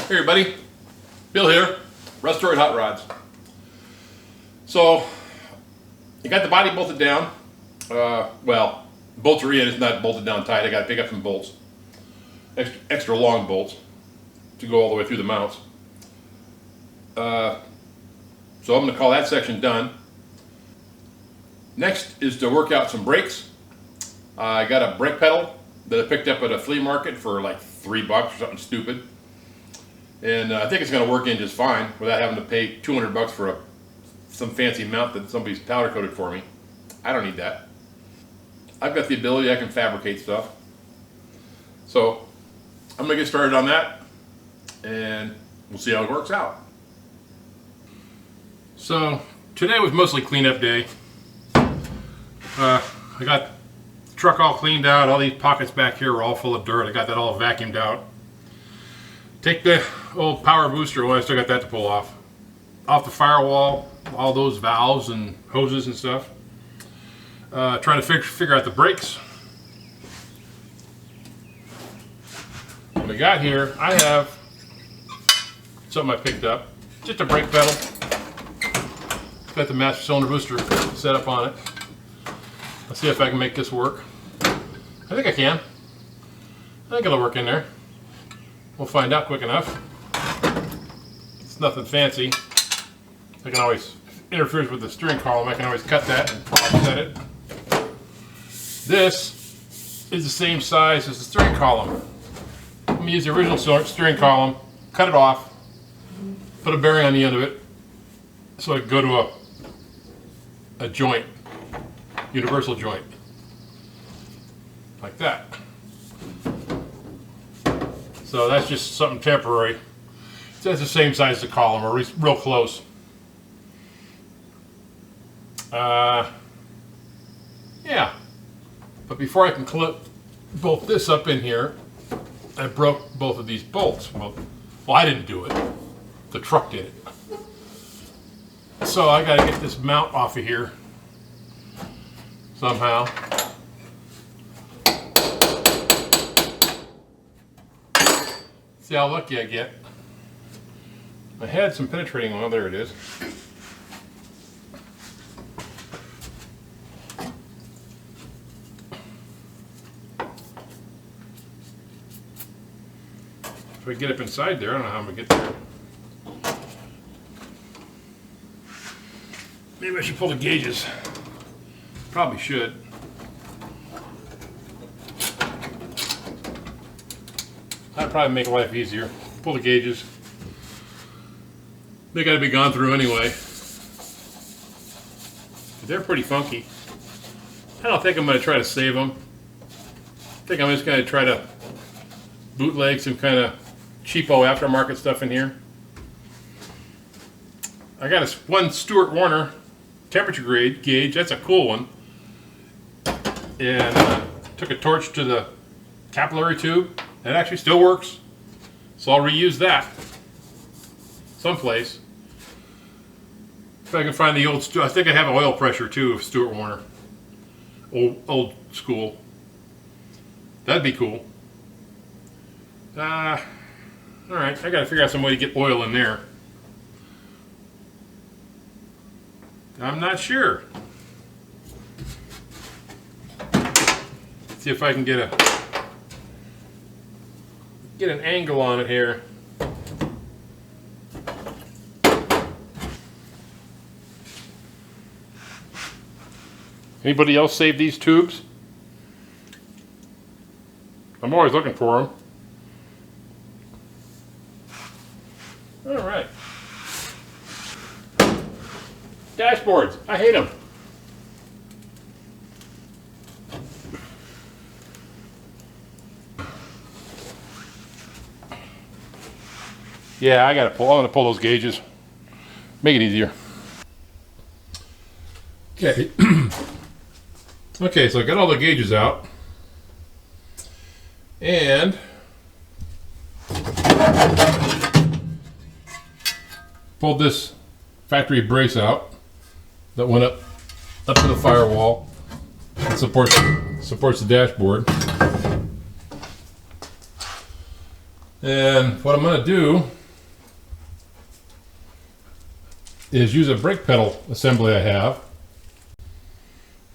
Hey everybody, Bill here, Restored Hot Rods. So, you got the body bolted down. Well, bolts are in, it's not bolted down tight. I got to pick up some bolts, extra long bolts to go all the way through the mounts. So I'm going to call that section done. Next is to work out some brakes. I got a brake pedal that I picked up at a flea market for like $3 or something stupid. And I think it's going to work in just fine without having to pay $200 for some fancy mount that somebody's powder coated for me. I don't need that. I've got the ability, I can fabricate stuff. So I'm going to get started on that and we'll see how it works out. So today was mostly cleanup day. I got the truck all cleaned out. All these pockets back here are all full of dirt. I got that all vacuumed out. Take the old power booster, well, I still got that to pull off the firewall, all those valves and hoses and stuff. Trying to figure out the brakes. What I got here, I have something I picked up, just a brake pedal. Got the master cylinder booster set up on it. Let's see if I can make this work. I think I can. I think it'll work in there. We'll find out quick enough. It's nothing fancy. I can always, if it interferes with the steering column, I can always cut that and offset it. This is the same size as the steering column. Let me use the original steering column, cut it off, put a bearing on the end of it, so I can go to a joint, universal joint, like that. So that's just something temporary. That's the same size as the column, or real close. Yeah. But before I can clip bolt this up in here, I broke both of these bolts. Well, I didn't do it. The truck did it. So I gotta get this mount off of here somehow. See how lucky I get. I had some penetrating oil, there it is. If I get up inside there, I don't know how I'm gonna get there. Maybe I should pull the gauges. Probably should. That'd probably make life easier. Pull the gauges. They gotta be gone through anyway. They're pretty funky. I don't think I'm gonna try to save them. I think I'm just gonna try to bootleg some kind of cheapo aftermarket stuff in here. I got one Stuart Warner temperature gauge. That's a cool one. And took a torch to the capillary tube. It actually still works, so I'll reuse that someplace. If I can find the old, I think I have oil pressure too of Stuart Warner, old school. That'd be cool. All right, I gotta figure out some way to get oil in there. I'm not sure. See if I can get an angle on it here. Anybody else save these tubes? I'm always looking for them. All right. Dashboards, I hate them. Yeah, I'm gonna pull those gauges. Make it easier. Okay. Okay, so I got all the gauges out. And pulled this factory brace out that went up to the firewall and supports the dashboard. And what I'm going to do is use a brake pedal assembly I have.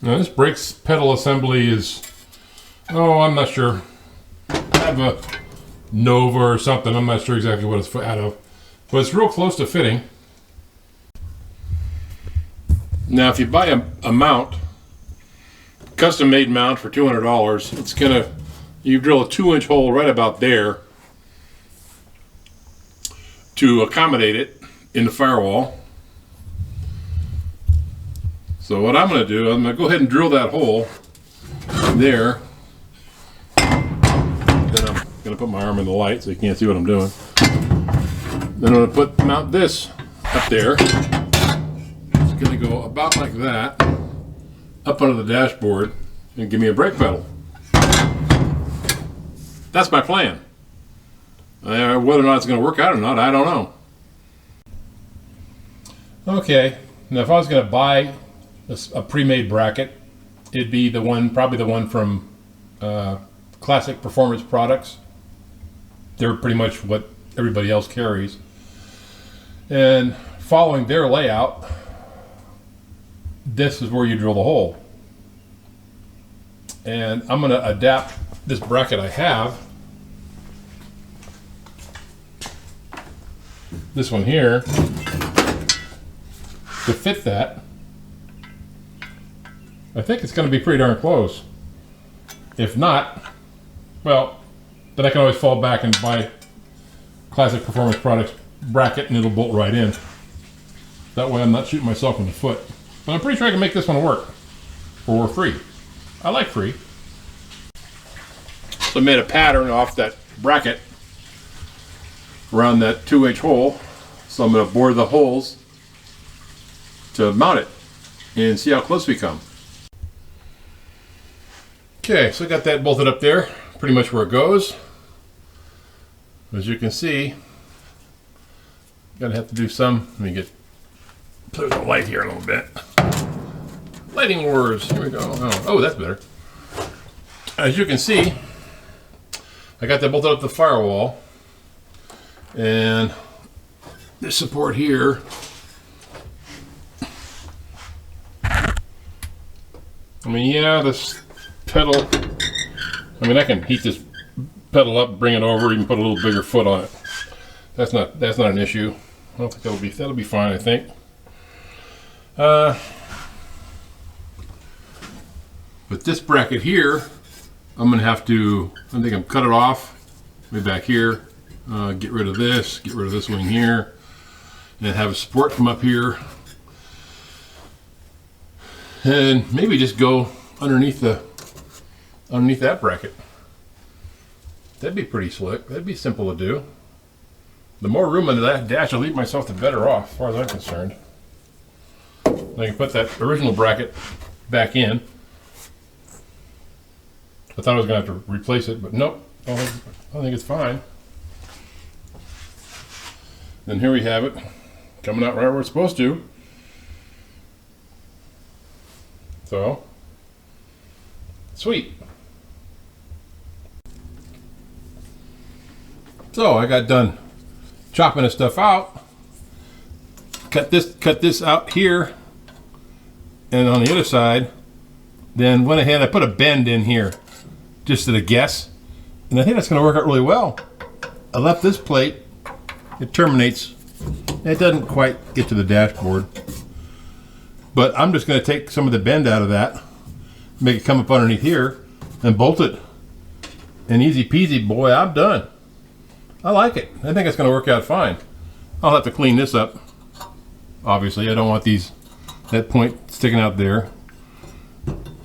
Now this brake pedal assembly is, oh, I'm not sure. I have a Nova or something. I'm not sure exactly what it's out of, but it's real close to fitting. Now, if you buy a mount, custom-made mount for $200, it's gonna, you drill a 2-inch hole right about there to accommodate it in the firewall. So what I'm gonna do, I'm gonna go ahead and drill that hole there. Then I'm gonna put my arm in the light so you can't see what I'm doing. Then I'm gonna mount this up there. It's gonna go about like that, up under the dashboard, and give me a brake pedal. That's my plan. Whether or not it's gonna work out or not, I don't know. Okay, now if I was gonna buy a pre-made bracket, it'd be the one, probably the one from Classic Performance Products. They're pretty much what everybody else carries. And following their layout, this is where you drill the hole. And I'm going to adapt this bracket I have, this one here, to fit that. I think it's going to be pretty darn close. If not, well, then I can always fall back and buy Classic Performance Products bracket and it'll bolt right in. That way I'm not shooting myself in the foot. But I'm pretty sure I can make this one work for free. I like free. So I made a pattern off that bracket around that 2-inch hole. So I'm going to bore the holes to mount it and see how close we come. Okay, so I got that bolted up there, pretty much where it goes. As you can see, gonna have to do some, let me play with the light here a little bit. Lighting wars, here we go. Oh, that's better. As you can see, I got that bolted up to the firewall, and this support here I mean, yeah, this pedal, I mean, I can heat this pedal up, bring it over, even put a little bigger foot on it. That's not an issue. I don't think that'll be fine, I think. But this bracket here, I'm gonna have to, I think I'm cut it off, way back here, get rid of this wing here, and have a support from up here, and maybe just go underneath that bracket. That'd be pretty slick. That'd be simple to do. The more room under that dash I leave myself, the better off, as far as I'm concerned. I can put that original bracket back in. I thought I was going to have to replace it, but nope. I think it's fine. Then here we have it, coming out right where it's supposed to. So, sweet. So I got done chopping this stuff out. Cut this out here, and on the other side, then went ahead. I put a bend in here, just at a guess, and I think that's going to work out really well. I left this plate. It terminates. It doesn't quite get to the dashboard, but I'm just going to take some of the bend out of that, make it come up underneath here, and bolt it. And easy peasy, boy, I'm done. I like it. I think it's going to work out fine. I'll have to clean this up. Obviously, I don't want that point sticking out there.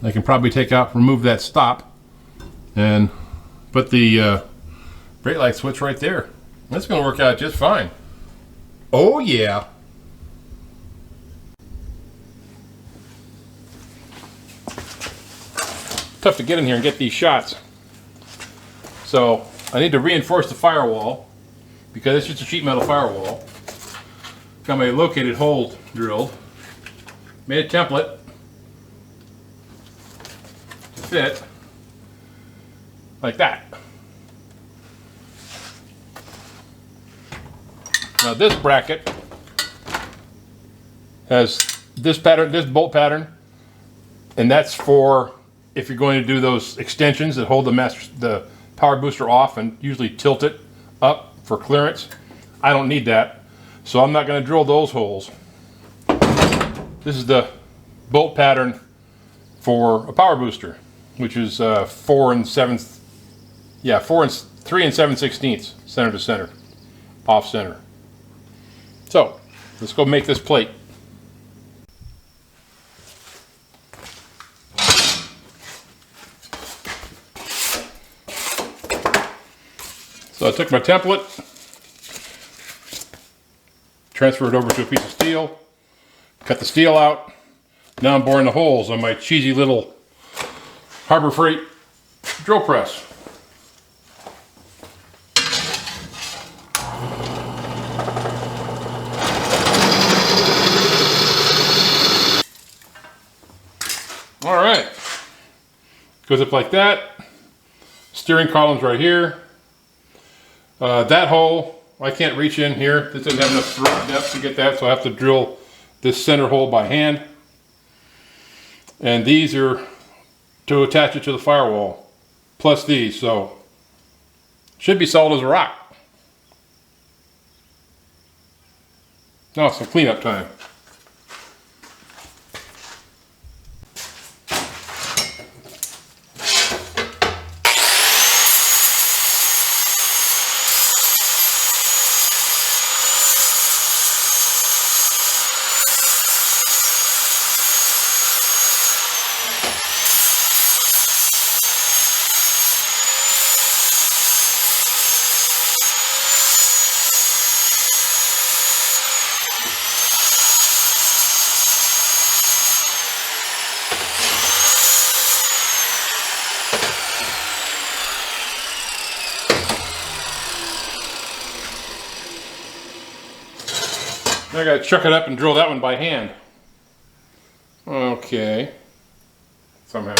I can probably remove that stop, and put the brake light switch right there. That's going to work out just fine. Oh yeah. Tough to get in here and get these shots. So I need to reinforce the firewall, because it's just a sheet metal firewall. Got my located hole drilled. Made a template to fit like that. Now this bracket Has this pattern, this bolt pattern, and that's for if you're going to do those extensions that hold the power booster off and usually tilt it up for clearance. I don't need that, so I'm not going to drill those holes. This is the bolt pattern for a power booster, which is 3 7/16 center to center, off center. So let's go make this plate. So I took my template, transferred it over to a piece of steel, cut the steel out. Now I'm boring the holes on my cheesy little Harbor Freight drill press. All right, goes up like that. Steering column's right here. That hole, I can't reach in here. This doesn't have enough throat depth to get that, so I have to drill this center hole by hand. And these are to attach it to the firewall, plus these, so should be solid as a rock. Now it's some cleanup time. I gotta chuck it up and drill that one by hand. Okay. Somehow.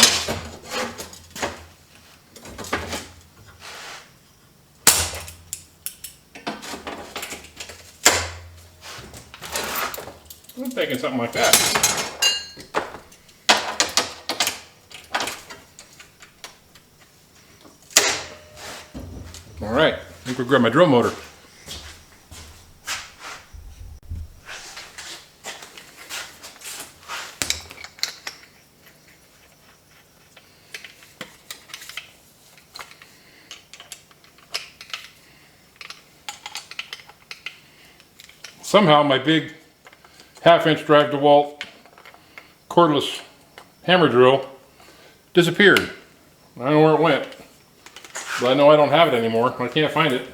I'm thinking something like that. All right, I think we'll grab my drill motor. Somehow my big 1/2-inch drive DeWalt cordless hammer drill disappeared. I don't know where it went, but I know I don't have it anymore. I can't find it.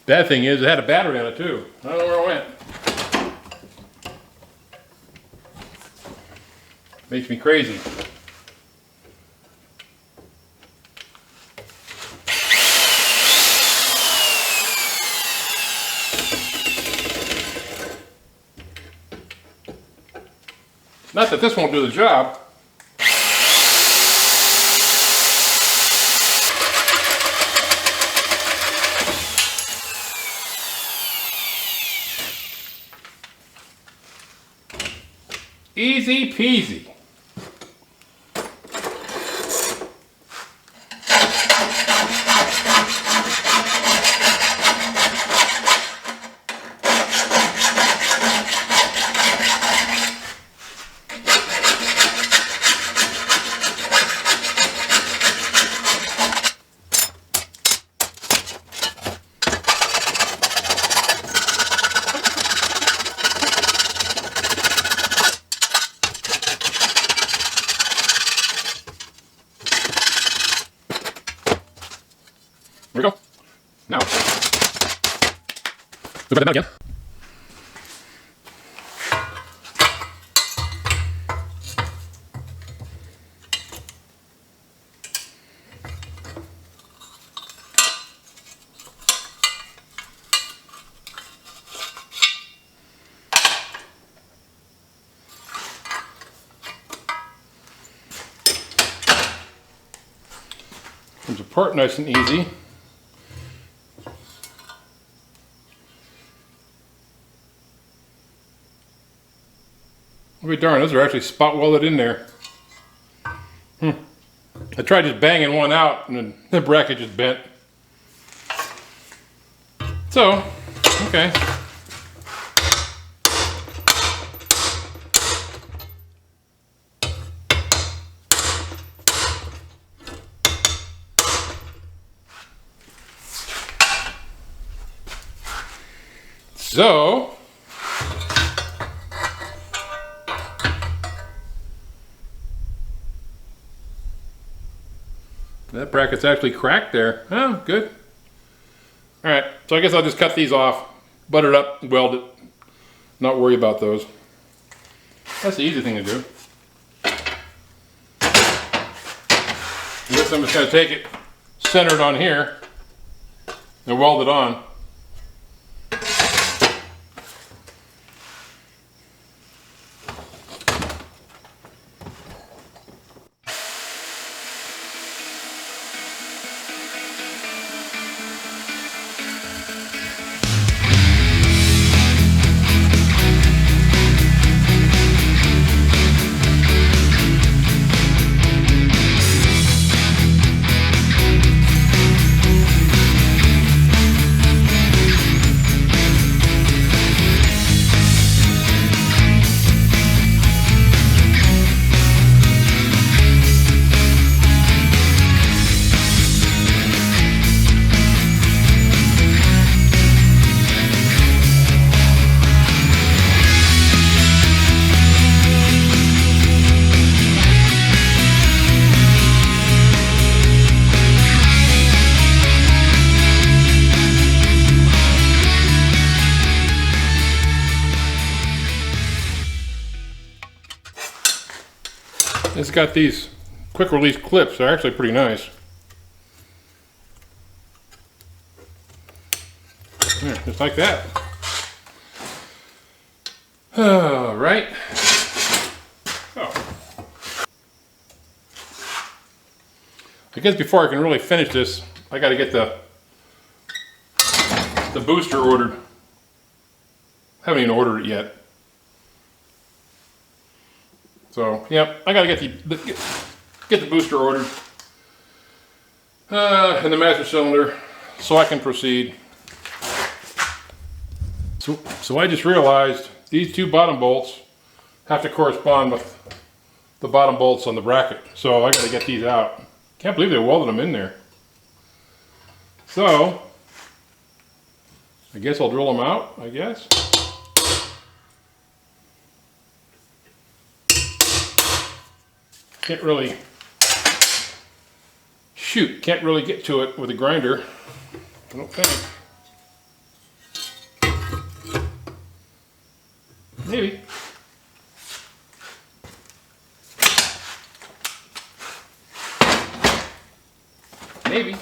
Bad thing is it had a battery on it too. I don't know where it went. Makes me crazy. Not that this won't do the job. Easy peasy. There we go. Now, look at that again. Comes apart nice and easy. I'll be darned, those are actually spot welded in there. I tried just banging one out and then the bracket just bent. So, okay. So, that bracket's actually cracked there. Oh, good. All right, so I guess I'll just cut these off, butter it up, weld it, not worry about those. That's the easy thing to do. I guess I'm just gonna take it centered on here and weld it on. It's got these quick release clips. They're actually pretty nice. There, just like that. All right. Oh. I guess before I can really finish this, I got to get the booster ordered. Haven't even ordered it yet. So, yep, I gotta get the booster ordered and the master cylinder so I can proceed. So I just realized these two bottom bolts have to correspond with the bottom bolts on the bracket. So I gotta get these out. Can't believe they welded them in there. So, I guess I'll drill them out, I guess. Can't really get to it with a grinder, I don't think. Maybe. Maybe.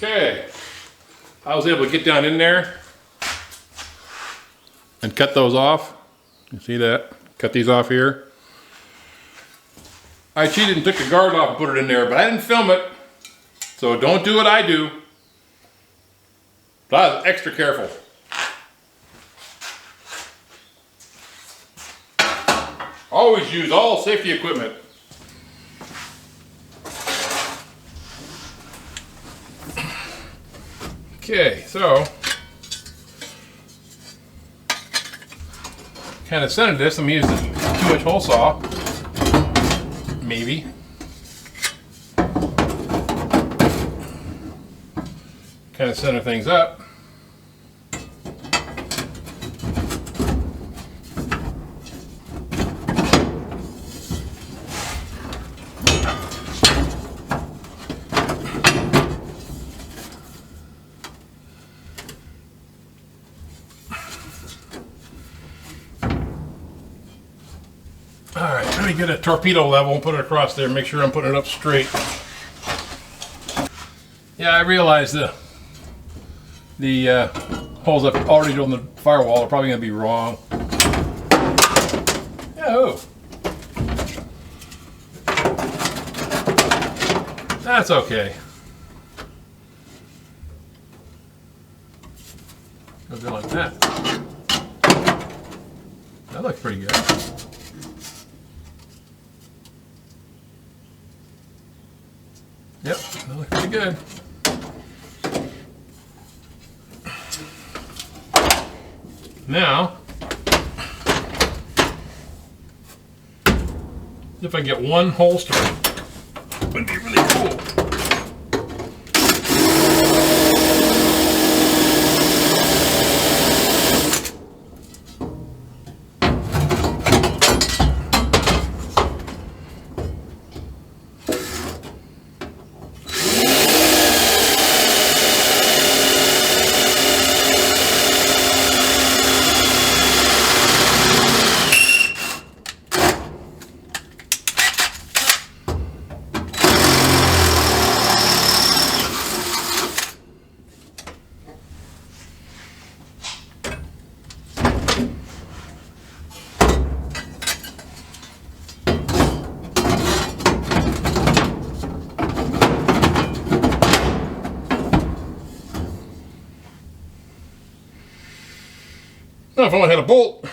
Okay, I was able to get down in there and cut those off. You see that? Cut these off here. I cheated and took the guard off and put it in there, but I didn't film it. So don't do what I do. But I was extra careful. Always use all safety equipment. Okay, so kind of centered this. I'm going to use the 2-inch hole saw. Maybe. Kind of center things up. Alright, let me get a torpedo level and put it across there, make sure I'm putting it up straight. Yeah, I realize the holes I've already drilled in the firewall are probably going to be wrong. Yahoo! That's okay. It'll go like that. That looks pretty good. Yep, that looks pretty good. Now, if I get one holster, it would be really cool. Now, if I only had a bolt.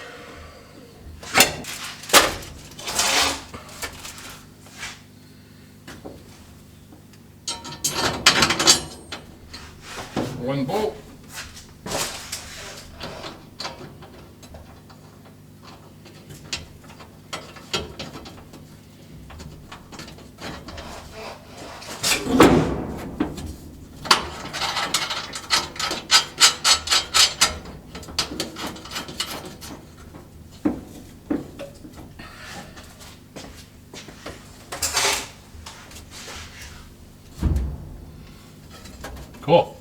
One bolt. Cool.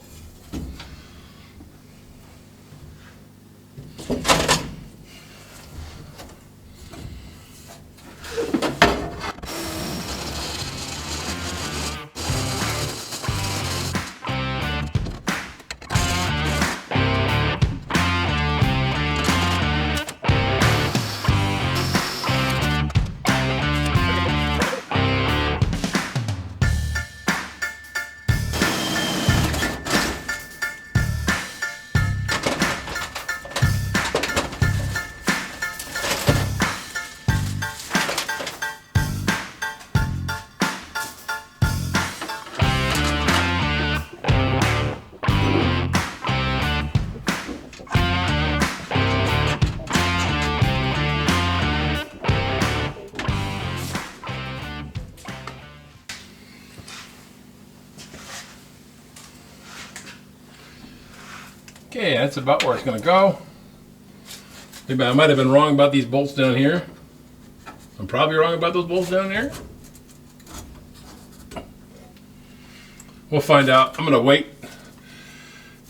Okay, that's about where it's going to go. Maybe I might have been wrong about these bolts down here. I'm probably wrong about those bolts down there. We'll find out. I'm going to wait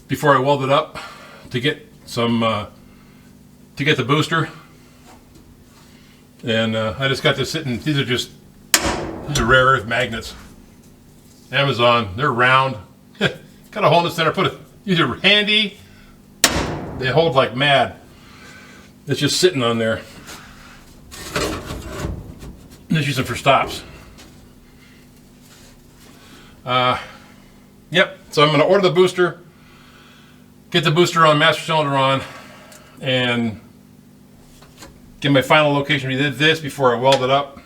before I weld it up to get some to get the booster. And I just got this sitting. These are rare earth magnets. Amazon. They're round. Got a hole in the center. Put it either handy. They hold like mad. It's just sitting on there. Just use them for stops. Yep. So I'm going to order the booster, get the booster on, master cylinder on, and get my final location. We did this before I weld it up,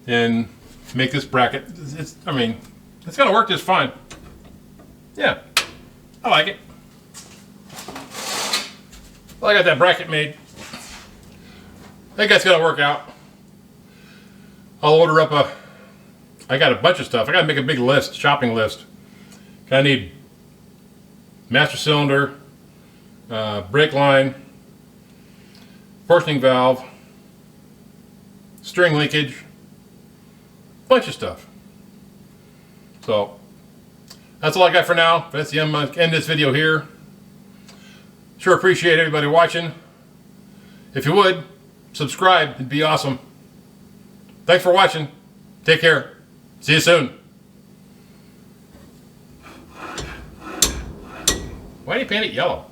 and make this bracket. I mean, it's going to work just fine. Yeah, I like it. Well, I got that bracket made. I think that's going to work out. I'll order up I got a bunch of stuff. I got to make a big list, shopping list. I need master cylinder, brake line, portioning valve, string linkage, bunch of stuff. So that's all I got for now. That's the end of this video here. Sure appreciate everybody watching. If you would, subscribe. It'd be awesome. Thanks for watching. Take care. See you soon. Why do you paint it yellow?